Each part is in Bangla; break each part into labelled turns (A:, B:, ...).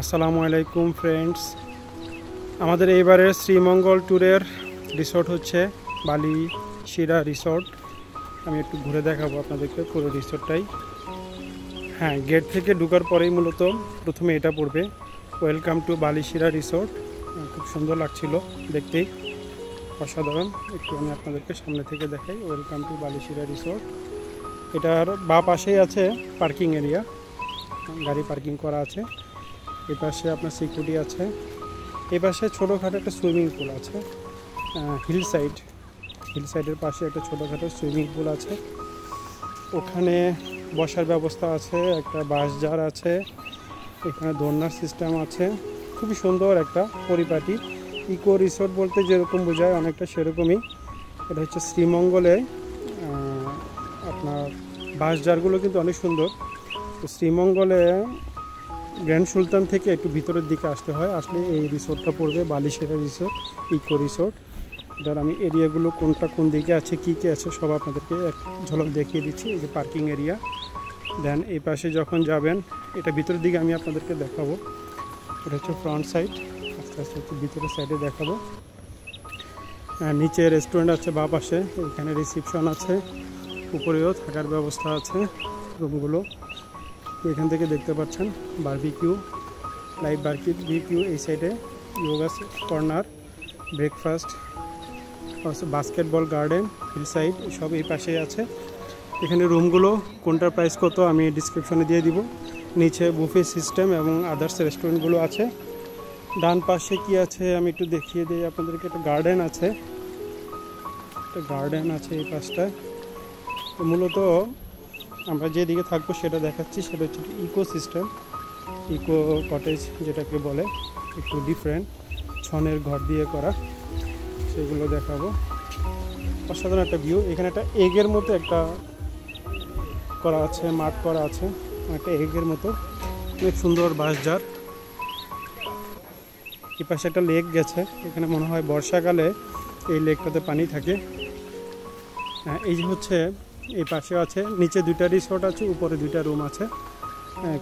A: আসসালামু আলাইকুম ফ্রেন্ডস, আমাদের এইবারের শ্রীমঙ্গল ট্যুরের রিসোর্ট হচ্ছে বালি শিরা রিসোর্ট। আমি একটু ঘুরে দেখাবো আপনাদেরকে পুরো রিসোর্টটাই। হ্যাঁ, গেট থেকে ঢোকার পরেই মূলত প্রথমে এটা পড়বে, ওয়েলকাম টু বালি শিরা রিসোর্ট। খুব সুন্দর লাগছিল দেখতেই, অসাধারণ। একটু আমি আপনাদেরকে সামনে থেকে দেখাই, ওয়েলকাম টু বালি শিরা রিসোর্ট। এটার বাঁ পাশেই আছে পার্কিং এরিয়া, গাড়ি পার্কিং করা আছে। এই পাশে আপনার সিকিউরিটি আছে। এই পাশে ছোটোখাটো একটা সুইমিং পুল আছে, হিল সাইডের পাশে একটা ছোটোখাটো সুইমিং পুল আছে। ওখানে বসার ব্যবস্থা আছে, একটা বাঁশ জার আছে, এখানে দোলনার সিস্টেম আছে। খুবই সুন্দর একটা পরিপাটি ইকো রিসোর্ট বলতে যেরকম বোঝায় অনেকটা সেরকমই। এটা হচ্ছে শ্রীমঙ্গলে। আপনার বাঁশ জারগুলো কিন্তু অনেক সুন্দর। তো শ্রীমঙ্গলে গ্র্যান্ড সুলতান থেকে একটু ভিতরের দিকে আসতে হয়, আসলে এই রিসোর্টটা পড়বে বালি শিরা রিসোর্ট, ইকো রিসোর্ট। এটার আমি এরিয়াগুলো কোনটা কোন দিকে আছে, কী কী আছে সব আপনাদেরকে এক ঝলক দেখিয়ে দিচ্ছি। এই যে পার্কিং এরিয়া, দেন এই পাশে যখন যাবেন, এটা ভিতরের দিকে আমি আপনাদেরকে দেখাবো। এটা হচ্ছে ফ্রন্ট সাইড, আস্তে আস্তে হচ্ছে ভিতরের সাইডে দেখাবো। নিচে রেস্টুরেন্ট আছে বাঁ পাশে, এখানে রিসিপশন আছে, উপরেও থাকার ব্যবস্থা আছে রুমগুলো। এখান থেকে দেখতে পাচ্ছেন বারবিকিউ, লাইভ বারবিকিউ। এই সাইডে yoga corner, breakfast, basketball garden, hill side, সব এই পাশেই আছে। এখানে রুমগুলো কোনটার প্রাইস কত আমি ডিসক্রিপশনে দিয়ে দিব। নিচে বুফে সিস্টেম এবং আদার্স রেস্টুরেন্টগুলো আছে। ডান পাশে কি আছে আমি একটু দেখিয়ে দিই আপনাদেরকে। একটা গার্ডেন আছে, এই পাশটায়। তো মূলত আমরা যেদিকে থাকবো সেটা দেখাচ্ছি, সেটা হচ্ছে ইকো সিস্টেম, ইকো কটেজ যেটাকে বলে, একটু ডিফারেন্ট, ছনের ঘর দিয়ে করা, সেগুলো দেখাবো। অসাধারণ একটা ভিউ। এখানে একটা এগের মতো একটা করা আছে, মাঠ করা আছে, একটা এগের মতো, অনেক সুন্দর বাঁশঝাড়। এই পাশে একটা লেক গেছে, এখানে মনে হয় বর্ষাকালে এই লেকটাতে পানি থাকে। এই যে হচ্ছে এই পাশে আছে, নিচে দুইটা রিসোর্ট আছে, উপরে দুইটা রুম আছে।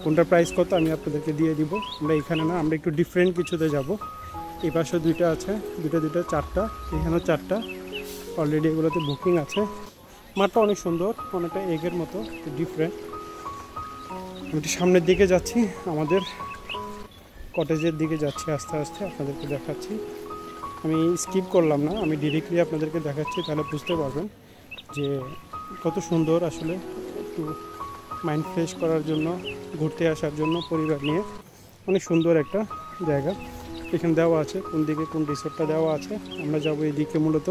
A: কোনটার প্রাইস কত আমি আপনাদেরকে দিয়ে দিব। আমরা এখানে না, আমরা একটু ডিফারেন্ট কিছুতে যাব। এই পাশে দুইটা আছে, দুইটা চারটা, এখানেও চারটা। অলরেডি এগুলোতে বুকিং আছে। মাঠটা অনেক সুন্দর, অনেকটা এগের মতো, ডিফারেন্ট। আমি একটু সামনের দিকে যাচ্ছি, আমাদের কটেজের দিকে যাচ্ছি আস্তে আস্তে, আপনাদেরকে দেখাচ্ছি। আমি স্কিপ করলাম না, আমি ডিরেক্টলি আপনাদেরকে দেখাচ্ছি, তাহলে বুঝতে পারবেন যে কত সুন্দর। আসলে একটু মাইন্ড ফ্রেশ করার জন্য, ঘুরতে আসার জন্য পরিবার নিয়ে অনেক সুন্দর একটা জায়গা। এখানে দেওয়া আছে কোন দিকে কোন রিসোর্টটা দেওয়া আছে। আমরা যাবো এই দিকে, মূলত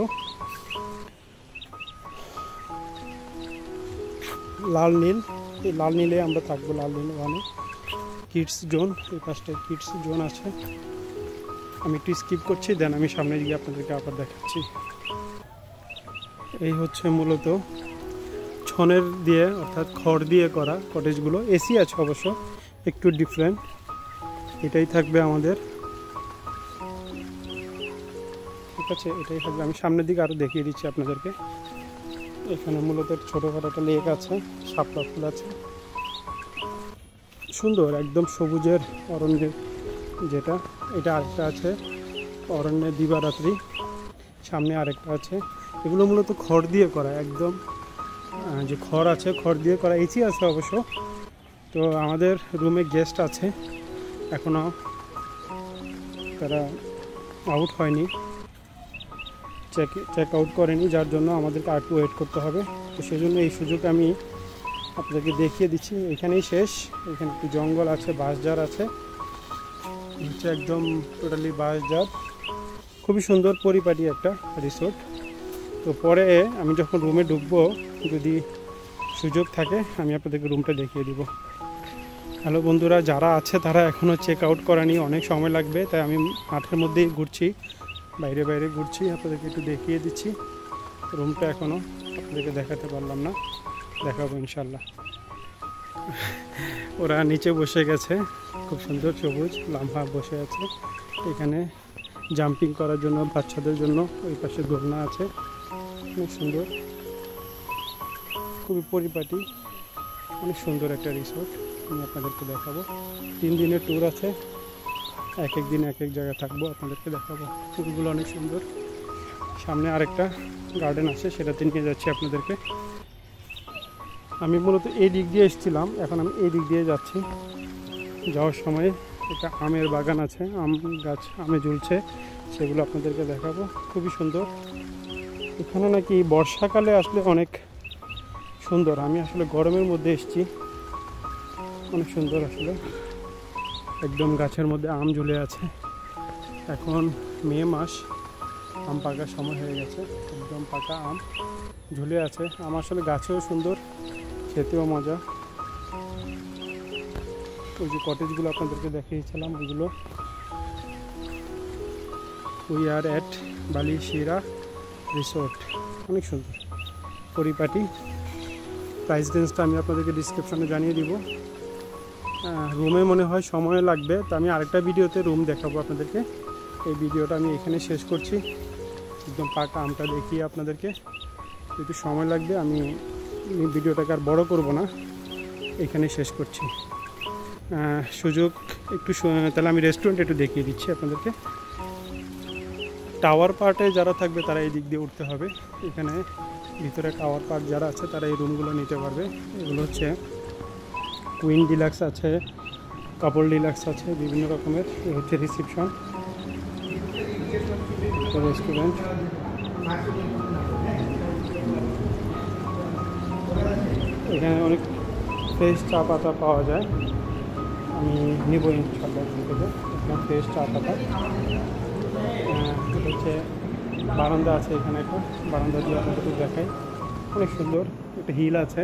A: লাল নীল, এই লাল নীলে আমরা থাকবো। লাল নীল ওখানে কিডস জোন, এই পাশটায় কিডস জোন আছে। আমি একটু স্কিপ করছি, দেন আমি সামনে গিয়ে আপনাদেরকে আবার দেখাচ্ছি। এই হচ্ছে মূলত ছনের দিয়ে, অর্থাৎ খড় দিয়ে করা কটেজগুলো। এসি আছে অবশ্য, একটু ডিফারেন্ট। এটাই থাকবে আমাদের, ঠিক আছে, এটাই থাকবে। আমি সামনের দিকে আরও দেখিয়ে দিচ্ছি আপনাদেরকে। এখানে মূলত ছোটোখাটো একটা লেক আছে, শাপলা ফুল আছে, সুন্দর একদম সবুজের অরণ্যের যেটা। এটা আরেকটা আছে, অরণ্যের দিবারাত্রি, সামনে আরেকটা আছে। এগুলো মূলত খড় দিয়ে করা, একদম যে খড় আছে, খড় দিয়ে করা। এসি আছে অবশ্য। তো আমাদের রুমে গেস্ট আছে, এখনও তারা আউট হয়নি, চেক আউট করেনি, যার জন্য আমাদেরকে আর একটু ওয়েট করতে হবে। তো সেই জন্য এই সুযোগ আমি আপনাদেরকে দেখিয়ে দিচ্ছি। এখানেই শেষ। এখানে একটু জঙ্গল আছে, বাঁশঝাড় আছে, নিচে একদম টোটালি বাঁশঝাড়। খুবই সুন্দর পরিপাটি একটা রিসোর্ট। তো পরে আমি যখন রুমে ঢুকবো, যদি সুযোগ থাকে আমি আপনাদেরকে রুমটা দেখিয়ে দিব। হ্যালো বন্ধুরা, যারা আছে তারা এখনও চেক আউট করেনি, অনেক সময় লাগবে, তাই আমি মাঠের মধ্যেই ঘুরছি, বাইরে ঘুরছি, আপনাদেরকে একটু দেখিয়ে দিচ্ছি। রুমটা এখনও আপনাদেরকে দেখাতে পারলাম না, দেখাবো ইনশাল্লাহ। ওরা নিচে বসে গেছে, খুব সুন্দর সবুজ লাম্বা বসে আছে। এখানে জাম্পিং করার জন্য বাচ্চাদের জন্য ওই পাশে দোলনা আছে, খুব সুন্দর, খুবই পরিপাটি, অনেক সুন্দর একটা রিসোর্ট। আমি আপনাদেরকে দেখাবো। 3 দিনের ট্যুর আছে, এক এক দিন এক এক জায়গায় থাকবো, আপনাদেরকে দেখাবো। ফুলগুলো অনেক সুন্দর। সামনে আরেকটা গার্ডেন আছে, সেটাতে নিয়ে যাচ্ছি আপনাদেরকে। আমি মূলত এই দিক দিয়ে এসেছিলাম, এখন আমি এই দিক দিয়ে যাচ্ছি। যাওয়ার সময় একটা আমের বাগান আছে, আম গাছ আমে ঝুলছে, সেগুলো আপনাদেরকে দেখাবো। খুবই সুন্দর। এখানে নাকি বর্ষাকালে আসলে অনেক সুন্দর। আমি আসলে গরমের মধ্যে এসেছি, অনেক সুন্দর আসলে। একদম গাছের মধ্যে আম ঝুলে আছে। এখন মে মাস, আম পাকার সময় হয়ে গেছে। একদম পাকা আম ঝুলে আছে। আম আসলে গাছেও সুন্দর, খেতেও মজা। ওই যে কটেজগুলো আপনাদেরকে দেখিয়েছিলাম, ওইগুলো। We are at Balishira resort, অনেক সুন্দর, পরিপাটি। প্রাইস রেঞ্জটা আমি আপনাদেরকে ডিসক্রিপশনে জানিয়ে দিব। রুমে মনে হয় সময় লাগবে, তো আমি আরেকটা ভিডিওতে রুম দেখাবো আপনাদেরকে। এই ভিডিওটা আমি এখানে শেষ করছি। একদম পাকা আমটা দেখিয়ে আপনাদেরকে, একটু সময় লাগবে, আমি ভিডিওটাকে আর বড় করব না, এখানে শেষ করছি। সুযোগ একটু তাহলে আমি রেস্টুরেন্ট একটু দেখিয়ে দিচ্ছি আপনাদেরকে। টাওয়ার পার্টে যারা থাকবে তারা এই দিক দিয়ে উঠতে হবে। এখানে ভিতরে টাওয়ার পার্ট যারা আছে তারা এই রুমগুলো নিতে পারবে। এগুলো হচ্ছে কুইন ডিলাক্স আছে, কাপল ডিলাক্স আছে, বিভিন্ন রকমের। এ হচ্ছে রিসেপশন, রেস্টুরেন্ট। এখানে অনেক ফ্রেশ চা পাতা পাওয়া যায়, আমি নিব ইনশাআল্লাহ এখান থেকে। এখানে ফ্রেশ চা পাতা। এটা হচ্ছে বারান্দা আছে, এখানে একটা বারান্দা দিয়ে আপনাদের দেখাই। অনেক সুন্দর একটা হিল আছে।